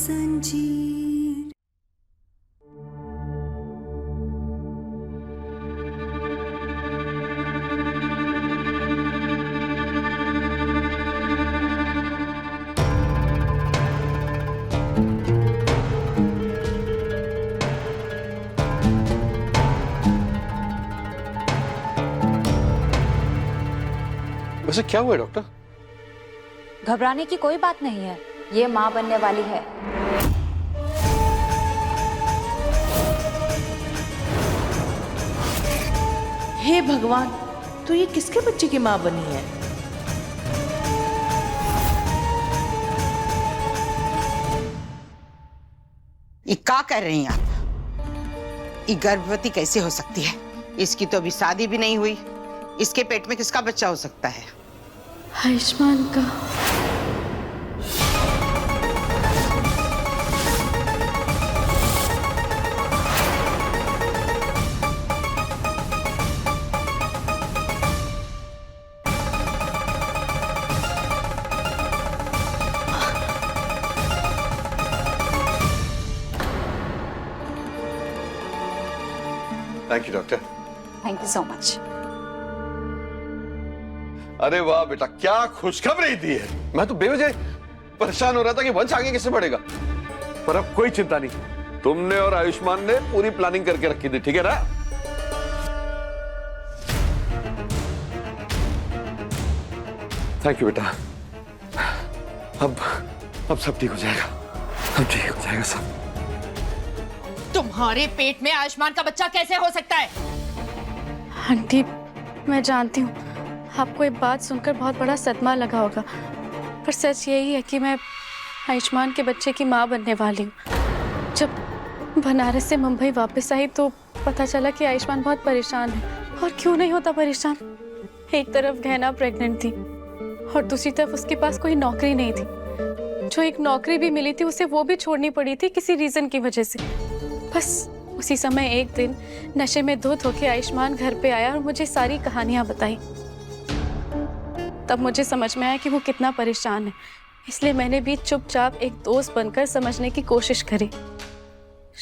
संजीर। वैसे क्या हुआ डॉक्टर? घबराने की कोई बात नहीं है, ये माँ बनने वाली है। हे भगवान, तो ये किसके बच्चे की माँ बनी है? ये क्या कर रही हैं आप? ये गर्भवती कैसे हो सकती है? इसकी तो अभी शादी भी नहीं हुई। इसके पेट में किसका बच्चा हो सकता है? आयुष्मान का। Thank you doctor. Thank you so much. अरे वाह बेटा, क्या खुशखबरी दी है। मैं तो बेवजह परेशान हो रहा था कि वंश आगे किससे बढ़ेगा, पर अब कोई चिंता नहीं। तुमने और आयुष्मान ने पूरी प्लानिंग करके रखी थी, ठीक है ना? थैंक यू बेटा। अब सब ठीक हो जाएगा, अब ठीक हो जाएगा सब। तुम्हारे पेट में आयुष्मान का बच्चा कैसे हो सकता है? आंटी, मैं जानती हूँ आपको एक बात सुनकर बहुत बड़ा सदमा लगा होगा, पर सच यही है कि मैं आयुष्मान के बच्चे की माँ बनने वाली हूँ। जब बनारस से मुंबई वापस आई तो पता चला कि आयुष्मान बहुत परेशान है। और क्यों नहीं होता परेशान? एक तरफ गहना प्रेग्नेंट थी और दूसरी तरफ उसके पास कोई नौकरी नहीं थी। जो एक नौकरी भी मिली थी उसे वो भी छोड़नी पड़ी थी किसी रीजन की वजह से। बस उसी समय एक दिन नशे में धुत होकर आयुष्मान घर पे आया और मुझे सारी कहानियां बताई। तब मुझे समझ में आया कि वो कितना परेशान है। इसलिए मैंने भी चुपचाप एक दोस्त बनकर समझने की कोशिश करी।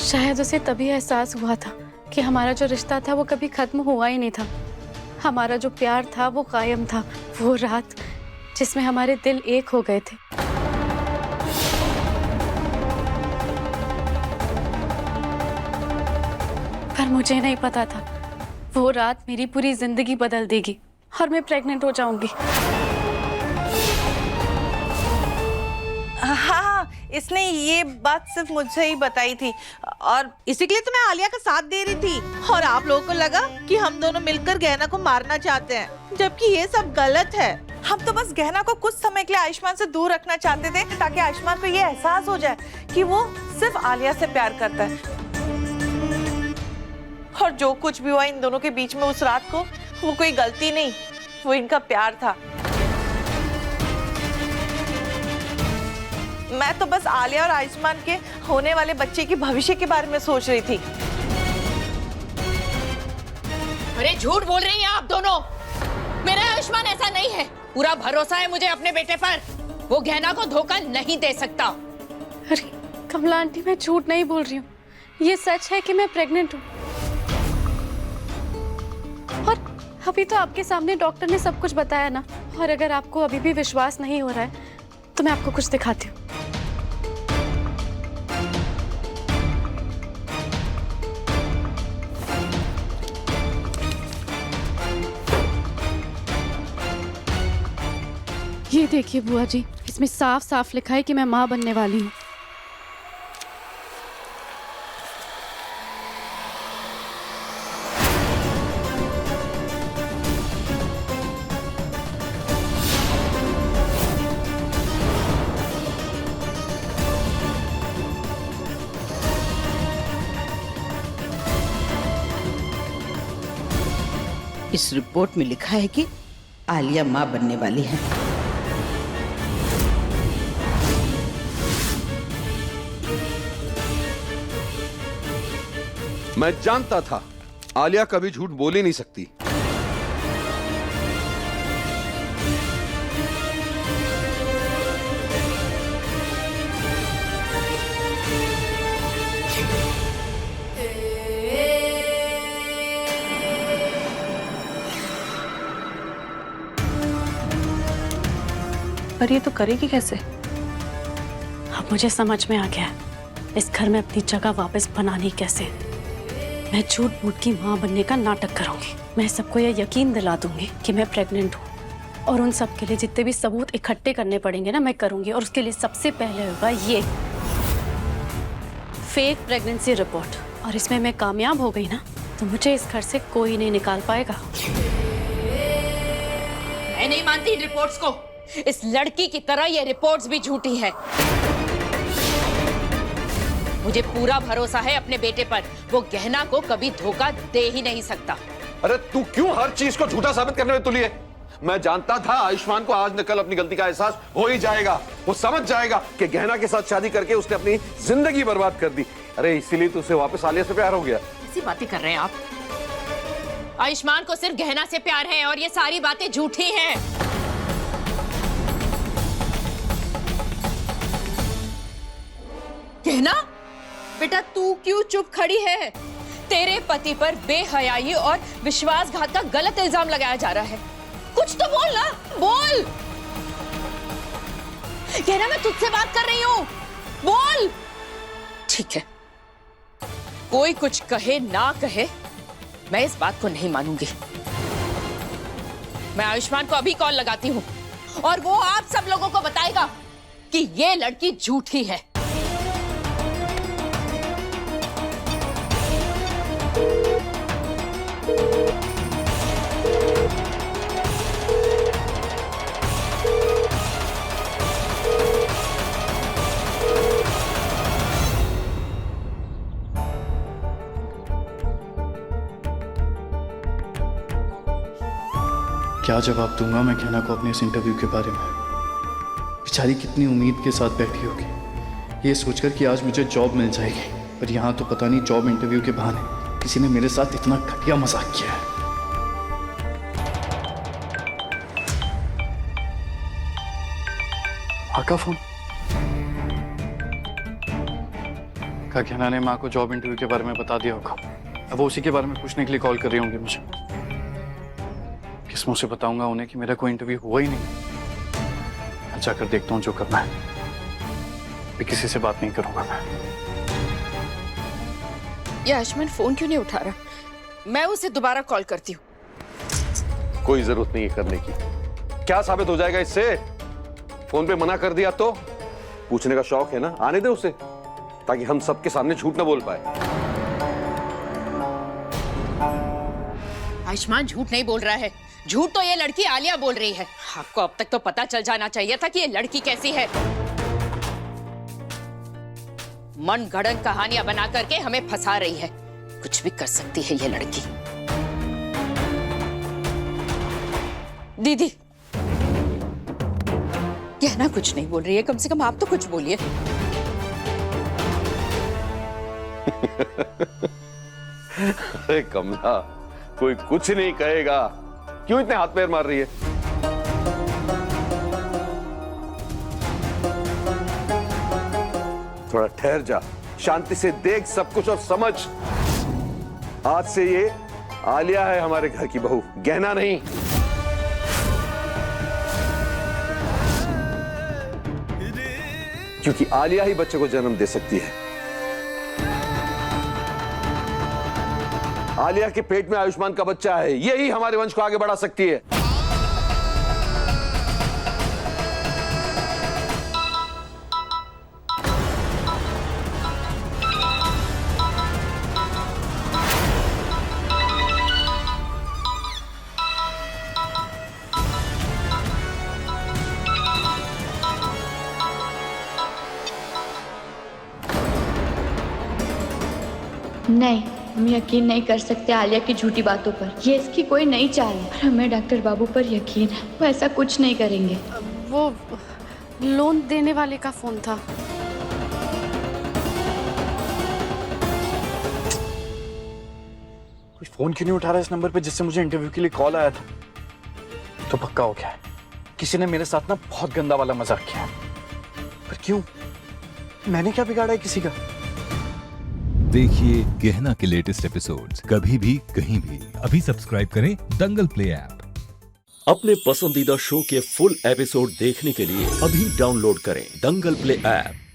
शायद उसे तभी एहसास हुआ था कि हमारा जो रिश्ता था वो कभी खत्म हुआ ही नहीं था। हमारा जो प्यार था वो कायम था। वो रात जिसमें हमारे दिल एक हो गए थे। पर मुझे नहीं पता था वो रात मेरी पूरी जिंदगी बदल देगी और मैं प्रेग्नेंट हो जाऊंगी। हाँ, इसने ये बात सिर्फ मुझसे ही बताई थी और इसी के लिए तो मैं आलिया का साथ दे रही थी। और आप लोगों को लगा कि हम दोनों मिलकर गहना को मारना चाहते हैं, जबकि ये सब गलत है। हम तो बस गहना को कुछ समय के लिए आयुष्मान से दूर रखना चाहते थे ताकि आयुष्मान को ये एहसास हो जाए कि वो सिर्फ आलिया से प्यार करता है। और जो कुछ भी हुआ इन दोनों के बीच में उस रात को, वो कोई गलती नहीं, वो इनका प्यार था। मैं तो बस आलिया और आयुष्मान के होने वाले बच्चे के भविष्य के बारे में सोच रही थी। अरे झूठ बोल रही हैं आप दोनों। मेरा आयुष्मान ऐसा नहीं है। पूरा भरोसा है मुझे अपने बेटे पर। वो गहना को धोखा नहीं दे सकता। अरे कमला आंटी, मैं झूठ नहीं बोल रही हूँ। ये सच है कि मैं प्रेग्नेंट हूँ। और अभी तो आपके सामने डॉक्टर ने सब कुछ बताया ना। और अगर आपको अभी भी विश्वास नहीं हो रहा है तो मैं आपको कुछ दिखाती हूँ। ये देखिए बुआ जी, इसमें साफ साफ लिखा है कि मैं माँ बनने वाली हूँ। इस रिपोर्ट में लिखा है कि आलिया माँ बनने वाली है। मैं जानता था आलिया कभी झूठ बोल ही नहीं सकती। पर ये तो करेगी कैसे? अब मुझे समझ में आ गया है, इस घर में अपनी जगह वापस बनानी कैसे। मैं झूठ मूठ की माँ बनने का नाटक करूंगी। मैं सबको यह यकीन दिला दूंगी कि मैं प्रेग्नेंट हूँ, और उन सब के लिए जितने भी सबूत इकट्ठे करने पड़ेंगे ना, मैं करूंगी। और उसके लिए सबसे पहले होगा ये फेक प्रेगनेंसी रिपोर्ट, और इसमें मैं कामयाब हो गई ना तो मुझे इस घर से कोई नहीं निकाल पाएगा। मैं नहीं मानती इन रिपोर्ट्स को। इस लड़की की तरह ये रिपोर्ट्स भी झूठी है। मुझे पूरा भरोसा है अपने बेटे पर। वो गहना को कभी धोखा दे ही नहीं सकता। अरे तू क्यों हर चीज को झूठा साबित करने में तुली है? मैं जानता था आयुष्मान को आज न कल अपनी गलती का एहसास हो ही जाएगा। वो समझ जाएगा कि गहना के साथ शादी करके उसने अपनी जिंदगी बर्बाद कर दी। अरे इसीलिए तो उसे वापस आलिया से प्यार हो गया। ऐसी बातें कर रहे हैं आप? आयुष्मान को सिर्फ गहना से प्यार है और ये सारी बातें झूठी हैं। गहना? बेटा तू क्यों चुप खड़ी है? तेरे पति पर बेहयाई और विश्वासघात का गलत इल्जाम लगाया जा रहा है। कुछ तो बोल ना, बोल। गहना मैं तुझसे बात कर रही हूं, बोल। ठीक है, कोई कुछ कहे ना कहे, मैं इस बात को नहीं मानूंगी। मैं आयुष्मान को अभी कॉल लगाती हूँ और वो आप सब लोगों को बताएगा कि ये लड़की झूठी है। क्या जवाब दूंगा मैं गहना को अपने इस इंटरव्यू के बारे में? बेचारी कितनी उम्मीद के साथ बैठी होगी ये सोचकर कि आज मुझे जॉब मिल जाएगी, पर यहाँ तो पता नहीं जॉब इंटरव्यू के बहाने किसी ने मेरे साथ इतना घटिया मजाक किया है। माँ का फोन। क्या गहना ने माँ को जॉब इंटरव्यू के बारे में बता दिया होगा? अब वो उसी के बारे में पूछने के लिए कॉल कर रही होंगी मुझे। किस मुंह से बताऊंगा उन्हें कि मेरा कोई इंटरव्यू हुआ ही नहीं? मैं जाकर देखता हूँ जो करना है। मैं किसी से बात नहीं करूंगा मैं। ये आयुष्मान फोन क्यों नहीं उठा रहा? मैं उसे दोबारा कॉल करती हूँ। कोई जरूरत नहीं है करने की। क्या साबित हो जाएगा इससे? फोन पे मना कर दिया तो? पूछने का शौक है ना, आने दे उसे, ताकि हम सबके सामने झूठ ना बोल पाए। आयुष्मान झूठ नहीं बोल रहा है, झूठ तो ये लड़की आलिया बोल रही है। आपको अब तक तो पता चल जाना चाहिए था कि ये लड़की कैसी है। मनगढ़ंत कहानियां बना करके हमें फंसा रही है। कुछ भी कर सकती है ये लड़की। दीदी, गहना कुछ नहीं बोल रही है, कम से कम आप तो कुछ बोलिए। अरे कमला, कोई कुछ नहीं कहेगा। क्यों इतने हाथ पैर मार रही है? थोड़ा ठहर जा, शांति से देख सब कुछ और समझ। आज से ये आलिया है हमारे घर की बहू, गहना नहीं। क्योंकि आलिया ही बच्चे को जन्म दे सकती है। आलिया के पेट में आयुष्मान का बच्चा है, यही हमारे वंश को आगे बढ़ा सकती है। नहीं, हम यकीन नहीं कर सकते आलिया की झूठी बातों पर। ये इसकी कोई नई चाल है, पर हमें डॉक्टर बाबू पर यकीन है, वो ऐसा कुछ नहीं करेंगे। वो लोन देने वाले का फोन था। कोई फोन क्यों नहीं उठा रहा इस नंबर पे जिससे मुझे इंटरव्यू के लिए कॉल आया था? तो पक्का हो गया है, किसी ने मेरे साथ ना बहुत गंदा वाला मजाक किया। पर क्यों? मैंने क्या बिगाड़ा है किसी का? देखिए गहना के लेटेस्ट एपिसोड्स कभी भी कहीं भी। अभी सब्सक्राइब करें दंगल प्ले ऐप। अपने पसंदीदा शो के फुल एपिसोड देखने के लिए अभी डाउनलोड करें दंगल प्ले ऐप।